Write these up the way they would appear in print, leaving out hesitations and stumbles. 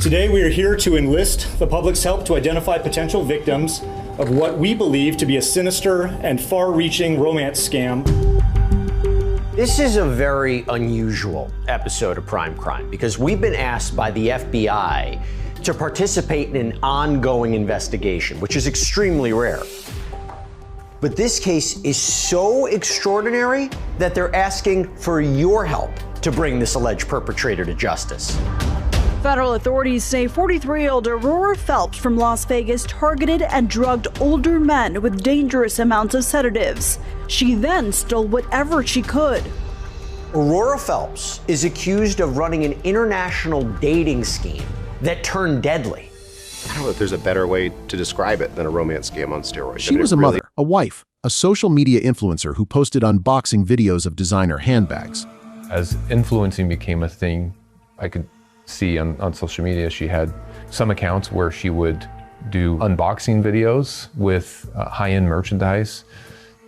Today we are here to enlist the public's help to identify potential victims of what we believe to be a sinister and far-reaching romance scam. This is a very unusual episode of Prime Crime because we've been asked by the FBI to participate in an ongoing investigation, which is extremely rare. But this case is so extraordinary that they're asking for your help to bring this alleged perpetrator to justice. Federal authorities say 43-year-old Aurora Phelps from Las Vegas targeted and drugged older men with dangerous amounts of sedatives. She then stole whatever she could. Aurora Phelps is accused of running an international dating scheme that turned deadly. I don't know if there's a better way to describe it than a romance scam on steroids. She was a mother, a wife, a social media influencer who posted unboxing videos of designer handbags. As influencing became a thing, I could see on social media, she had some accounts where she would do unboxing videos with high-end merchandise,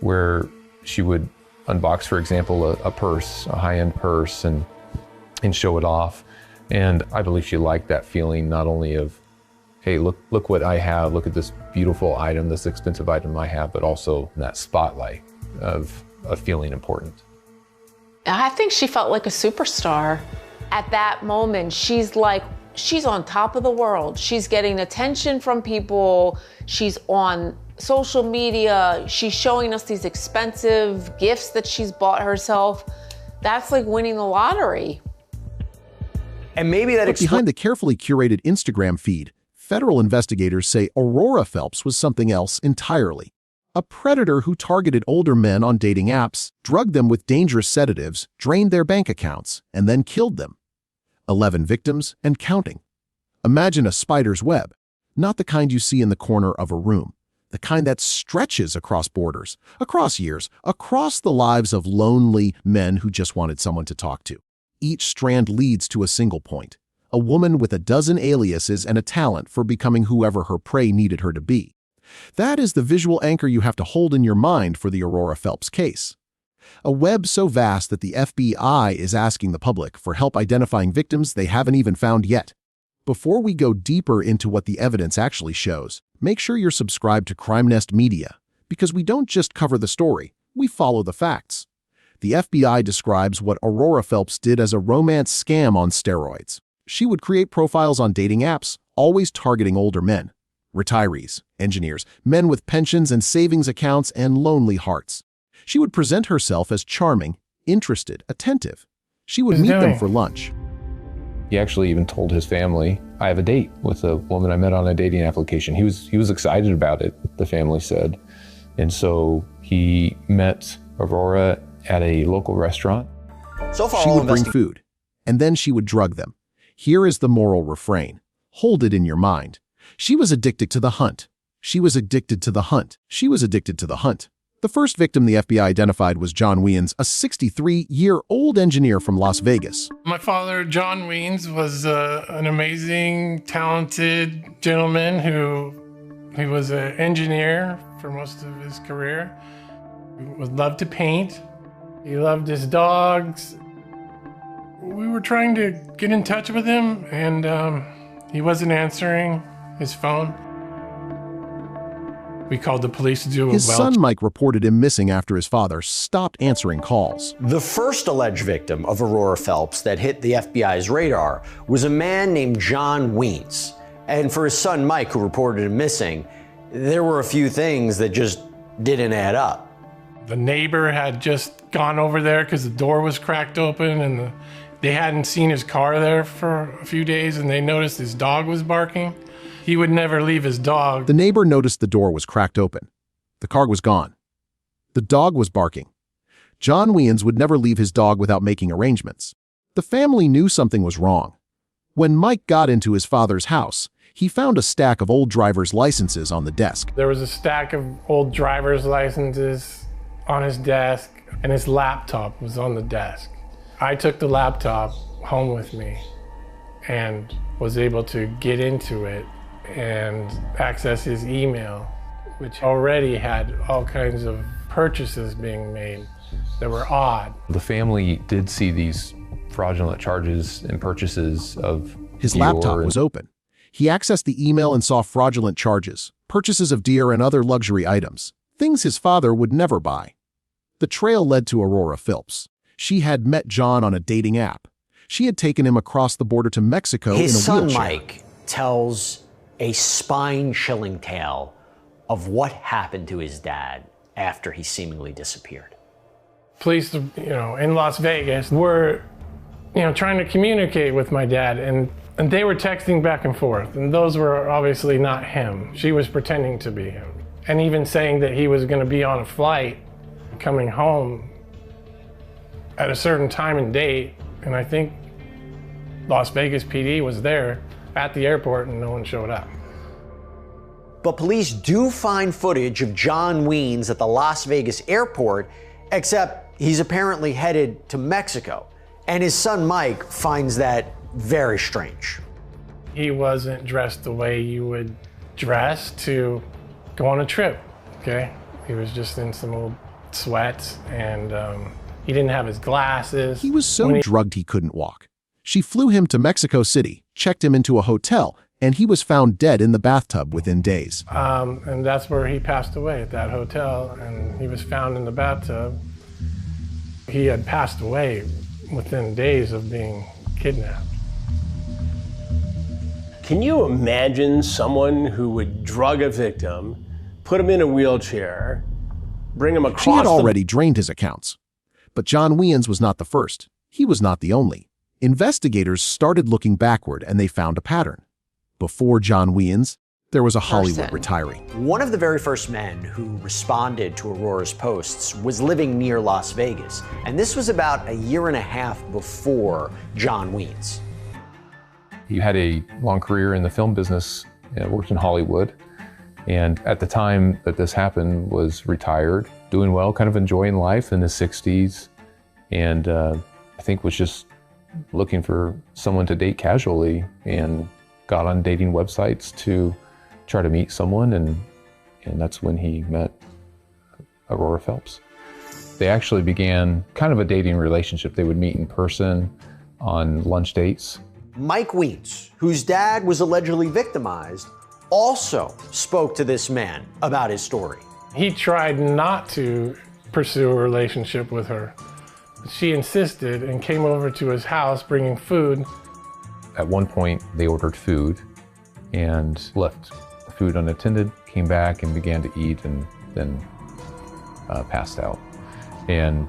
where she would unbox, for example, a purse, a high-end purse, and show it off. And I believe she liked that feeling, not only of, hey, look what I have, look at this beautiful item, this expensive item I have, but also that spotlight of feeling important. I think she felt like a superstar. At that moment, she's on top of the world. She's getting attention from people. She's on social media. She's showing us these expensive gifts that she's bought herself. That's like winning the lottery. And maybe that behind the carefully curated Instagram feed, federal investigators say Aurora Phelps was something else entirely. A predator who targeted older men on dating apps, drugged them with dangerous sedatives, drained their bank accounts, and then killed them. 11 victims and counting. Imagine a spider's web, not the kind you see in the corner of a room, the kind that stretches across borders, across years, across the lives of lonely men who just wanted someone to talk to. Each strand leads to a single point, a woman with a dozen aliases and a talent for becoming whoever her prey needed her to be. That is the visual anchor you have to hold in your mind for the Aurora Phelps case. A web so vast that the FBI is asking the public for help identifying victims they haven't even found yet. Before we go deeper into what the evidence actually shows, make sure you're subscribed to CrimeNest Media, because we don't just cover the story, we follow the facts. The FBI describes what Aurora Phelps did as a romance scam on steroids. She would create profiles on dating apps, always targeting older men, retirees, engineers, men with pensions and savings accounts, and lonely hearts. She would present herself as charming, interested, attentive. She would meet them for lunch. He actually even told his family, I have a date with a woman I met on a dating application. He was excited about it, the family said. And so he met Aurora at a local restaurant. So far, she would bring food, and then she would drug them. Here is the moral refrain. Hold it in your mind. She was addicted to the hunt. She was addicted to the hunt. She was addicted to the hunt. The first victim the FBI identified was John Weens, a 63-year-old engineer from Las Vegas. My father, John Weens, was an amazing, talented gentleman he was an engineer for most of his career. He loved to paint. He loved his dogs. We were trying to get in touch with him, and he wasn't answering his phone. We called the police to do a His son Mike reported him missing after his father stopped answering calls. The first alleged victim of Aurora Phelps that hit the FBI's radar was a man named John Weens. And for his son Mike, who reported him missing, there were a few things that just didn't add up. The neighbor had just gone over there because the door was cracked open, and they hadn't seen his car there for a few days, and they noticed his dog was barking. He would never leave his dog. The neighbor noticed the door was cracked open. The car was gone. The dog was barking. John Weens would never leave his dog without making arrangements. The family knew something was wrong. When Mike got into his father's house, he found a stack of old driver's licenses on the desk. There was a stack of old driver's licenses on his desk, and his laptop was on the desk. I took the laptop home with me and was able to get into it and access his email, which already had all kinds of purchases being made that were odd. The family did see these fraudulent charges and purchases of His Dior laptop was open. He accessed the email and saw fraudulent charges, purchases of Dior and other luxury items, things his father would never buy. The trail led to Aurora Phelps. She had met John on a dating app. She had taken him across the border to Mexico in a wheelchair. His son, Mike, tells a spine-chilling tale of what happened to his dad after he seemingly disappeared. Police, in Las Vegas were, trying to communicate with my dad, and they were texting back and forth, and those were obviously not him. She was pretending to be him, and even saying that he was going to be on a flight coming home at a certain time and date, and I think Las Vegas PD was there at the airport and no one showed up. But police do find footage of John Weens at the Las Vegas airport, except he's apparently headed to Mexico. And his son Mike finds that very strange. He wasn't dressed the way you would dress to go on a trip, okay? He was just in some old sweats, and he didn't have his glasses. He was so drugged he couldn't walk. She flew him to Mexico City, checked him into a hotel, and he was found dead in the bathtub within days. And that's where he passed away, at that hotel, and he was found in the bathtub. He had passed away within days of being kidnapped. Can you imagine someone who would drug a victim, put him in a wheelchair, bring him across She had already drained his accounts. But John Weens was not the first. He was not the only. Investigators started looking backward and they found a pattern. Before John Weens, there was a Hollywood retiree. One of the very first men who responded to Aurora's posts was living near Las Vegas, and this was about a year and a half before John Weens. He had a long career in the film business, worked in Hollywood, and at the time that this happened was retired, doing well, kind of enjoying life in his 60s, and I think was just looking for someone to date casually, and got on dating websites to try to meet someone, and that's when he met Aurora Phelps. They actually began kind of a dating relationship. They would meet in person on lunch dates. Mike Weens, whose dad was allegedly victimized, also spoke to this man about his story. He tried not to pursue a relationship with her. She insisted and came over to his house bringing food. At one point, they ordered food and left the food unattended, came back and began to eat, and then passed out, and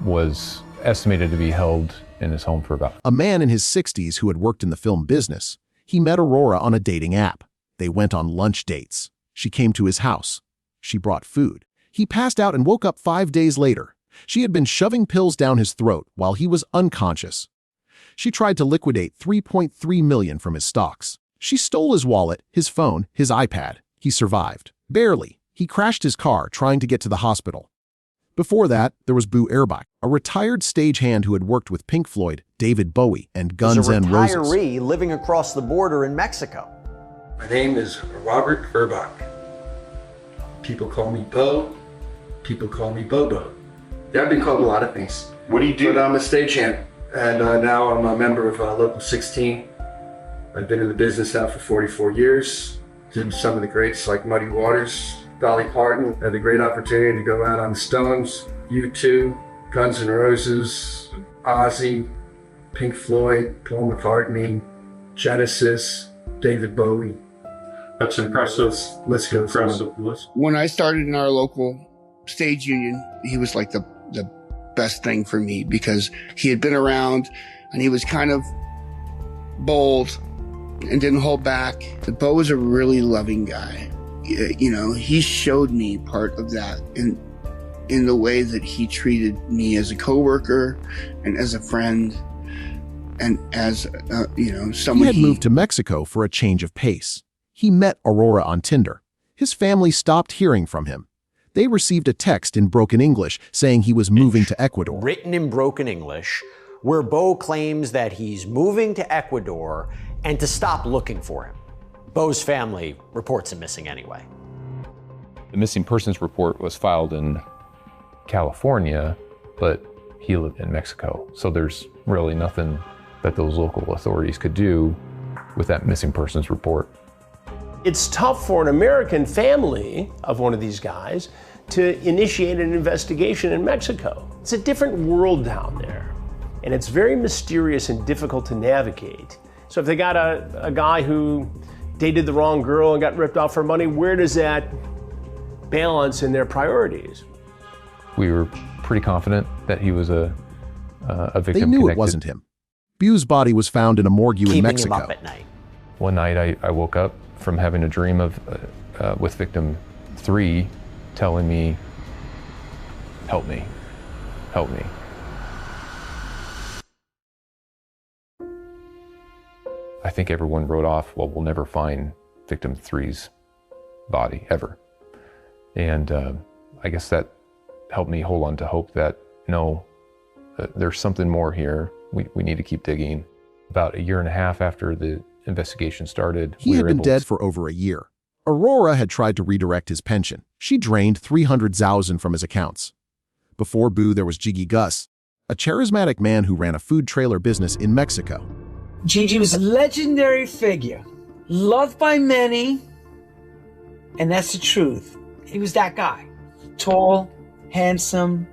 was estimated to be held in his home for about... A man in his 60s who had worked in the film business. He met Aurora on a dating app. They went on lunch dates. She came to his house. She brought food. He passed out and woke up 5 days later. She had been shoving pills down his throat while he was unconscious. She tried to liquidate $3.3 million from his stocks. She stole his wallet, his phone, his iPad. He survived. Barely. He crashed his car trying to get to the hospital. Before that, there was Boo Erbach, a retired stagehand who had worked with Pink Floyd, David Bowie, and Guns N' Roses. He was a retiree living across the border in Mexico. My name is Robert Erbach. People call me Bo. People call me Bobo. Yeah, I've been called a lot of things. What do you do? But I'm a stagehand, and now I'm a member of Local 16. I've been in the business now for 44 years. Did some of the greats like Muddy Waters, Dolly Parton. Had the great opportunity to go out on the Stones, U2, Guns N' Roses, Ozzy, Pink Floyd, Paul McCartney, Genesis, David Bowie. That's impressive. Let's go. Impressive list. When I started in our local stage union, he was like the best thing for me because he had been around and he was kind of bold and didn't hold back. Bo was a really loving guy. He showed me part of that in the way that he treated me as a coworker and as a friend and as, someone. He had moved to Mexico for a change of pace. He met Aurora on Tinder. His family stopped hearing from him. They received a text in broken English saying he was moving to Ecuador. Written in broken English, where Bo claims that he's moving to Ecuador and to stop looking for him. Bo's family reports him missing anyway. The missing persons report was filed in California, but he lived in Mexico. So there's really nothing that those local authorities could do with that missing persons report. It's tough for an American family of one of these guys to initiate an investigation in Mexico. It's a different world down there, and it's very mysterious and difficult to navigate. So if they got a guy who dated the wrong girl and got ripped off for money, where does that balance in their priorities? We were pretty confident that he was a victim. They knew connected. it wasn't him. Bu's body was found in a morgue in Mexico. Keeping him up at night. One night I woke up from having a dream of with victim 3 telling me, help me, help me. I think everyone wrote off, well, we'll never find victim 3's body, ever. And I guess that helped me hold on to hope that, no, there's something more here. We need to keep digging. About 1.5 years after the investigation started, he had been dead for over a year. Aurora had tried to redirect his pension. She drained $300,000 from his accounts. Before Bu, there was Jiggy Gus, a charismatic man who ran a food trailer business in Mexico. Gigi was a legendary figure, loved by many, and that's the truth. He was that guy. Tall, handsome,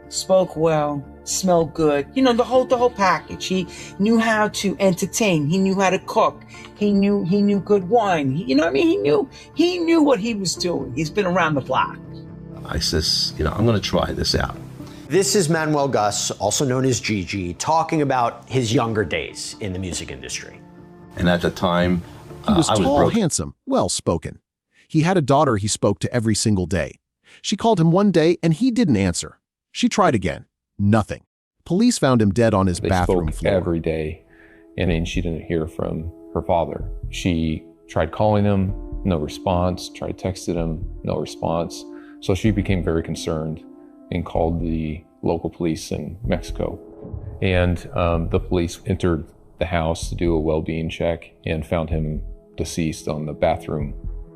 spoke well, smelled good. You know, the whole package. He knew how to entertain. He knew how to cook. He knew good wine. You know what I mean? He knew what he was doing. He's been around the block. I says, I'm going to try this out. This is Manuel Gus, also known as Gigi, talking about his younger days in the music industry. And at the time, he was I was tall, broke. handsome, well-spoken. He had a daughter he spoke to every single day. She called him one day and he didn't answer. She tried again. Nothing. Police found him dead on his bathroom floor. Every day, and then she didn't hear from her father. She tried calling him, no response, tried texting him, no response. So she became very concerned and called the local police in Mexico. And the police entered the house to do a well-being check and found him deceased on the bathroom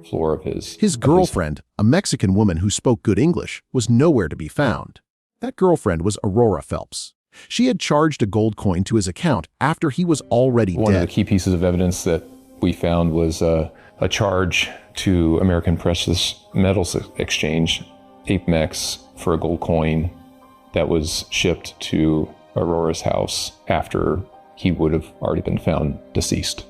floor of his girlfriend, a Mexican woman who spoke good English, was nowhere to be found. That girlfriend was Aurora Phelps. She had charged a gold coin to his account after he was already dead. One of the key pieces of evidence that we found was a charge to American Precious Metals Exchange, APMEX, for a gold coin that was shipped to Aurora's house after he would have already been found deceased.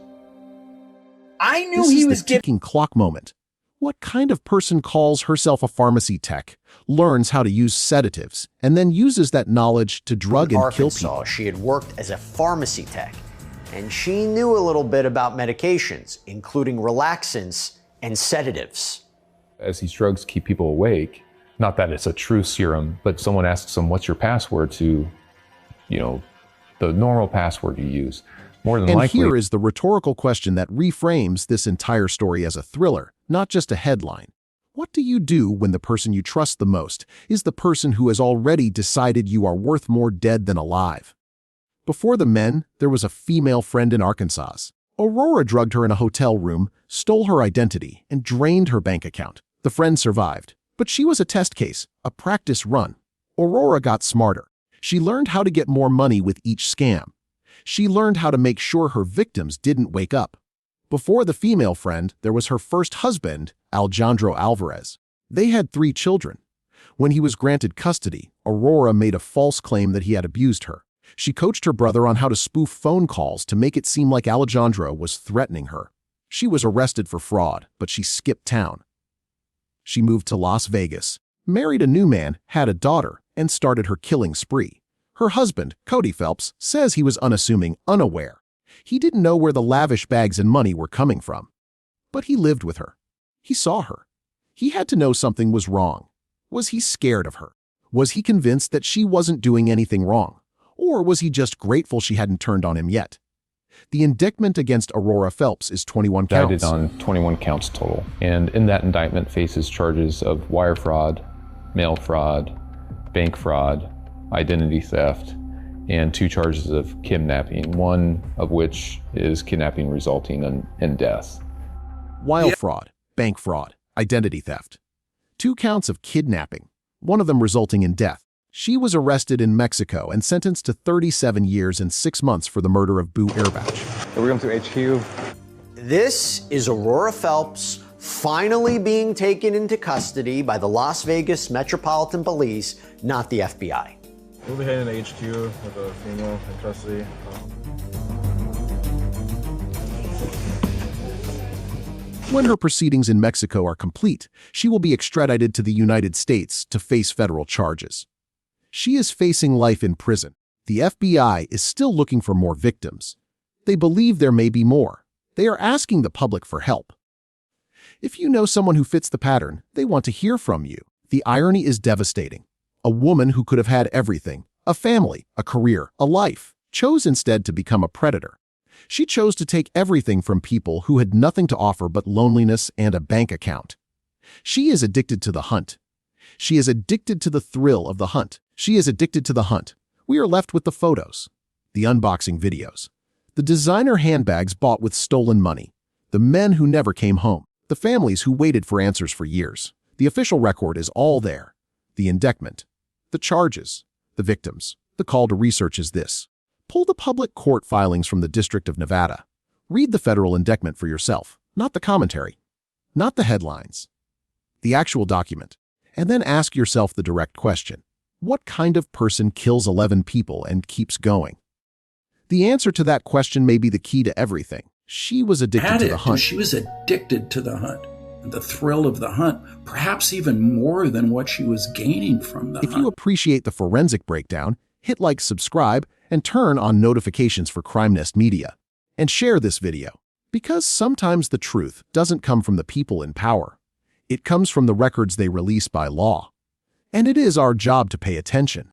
I knew he was the ticking clock moment. What kind of person calls herself a pharmacy tech, learns how to use sedatives, and then uses that knowledge to drug and kill people? She had worked as a pharmacy tech, and she knew a little bit about medications, including relaxants and sedatives. As these drugs keep people awake, not that it's a true serum, but someone asks them, what's your password to, the normal password you use. More than likely. And here is the rhetorical question that reframes this entire story as a thriller, not just a headline. What do you do when the person you trust the most is the person who has already decided you are worth more dead than alive? Before the men, there was a female friend in Arkansas. Aurora drugged her in a hotel room, stole her identity, and drained her bank account. The friend survived, but she was a test case, a practice run. Aurora got smarter. She learned how to get more money with each scam. She learned how to make sure her victims didn't wake up. Before the female friend, there was her first husband, Alejandro Alvarez. They had 3 children. When he was granted custody, Aurora made a false claim that he had abused her. She coached her brother on how to spoof phone calls to make it seem like Alejandro was threatening her. She was arrested for fraud, but she skipped town. She moved to Las Vegas, married a new man, had a daughter, and started her killing spree. Her husband, Cody Phelps, says he was unassuming, unaware. He didn't know where the lavish bags and money were coming from. But he lived with her. He saw her. He had to know something was wrong. Was he scared of her? Was he convinced that she wasn't doing anything wrong? Or was he just grateful she hadn't turned on him yet? The indictment against Aurora Phelps is 21 counts. Indicted on 21 counts total. And in that indictment faces charges of wire fraud, mail fraud, bank fraud, identity theft, and 2 charges of kidnapping, one of which is kidnapping resulting in death. Wire fraud, bank fraud, identity theft. 2 counts of kidnapping, one of them resulting in death. She was arrested in Mexico and sentenced to 37 years and 6 months for the murder of Boo Airbach. We're going to HQ. This is Aurora Phelps finally being taken into custody by the Las Vegas Metropolitan Police, not the FBI. We'll be heading to HQ with a female in custody. When her proceedings in Mexico are complete, she will be extradited to the United States to face federal charges. She is facing life in prison. The FBI is still looking for more victims. They believe there may be more. They are asking the public for help. If you know someone who fits the pattern, they want to hear from you. The irony is devastating. A woman who could have had everything, a family, a career, a life, chose instead to become a predator. She chose to take everything from people who had nothing to offer but loneliness and a bank account. She is addicted to the hunt. She is addicted to the thrill of the hunt. She is addicted to the hunt. We are left with the photos, the unboxing videos, the designer handbags bought with stolen money, the men who never came home, the families who waited for answers for years. The official record is all there. The indictment, the charges, the victims. The call to research is this. Pull the public court filings from the District of Nevada. Read the federal indictment for yourself, not the commentary, not the headlines, the actual document, and then ask yourself the direct question. What kind of person kills 11 people and keeps going? The answer to that question may be the key to everything. She was addicted to the hunt. She was addicted to the hunt, the thrill of the hunt, perhaps even more than what she was gaining from the hunt. If you appreciate the forensic breakdown, hit like, subscribe, and turn on notifications for CrimeNest Media. And share this video, because sometimes the truth doesn't come from the people in power. It comes from the records they release by law. And it is our job to pay attention.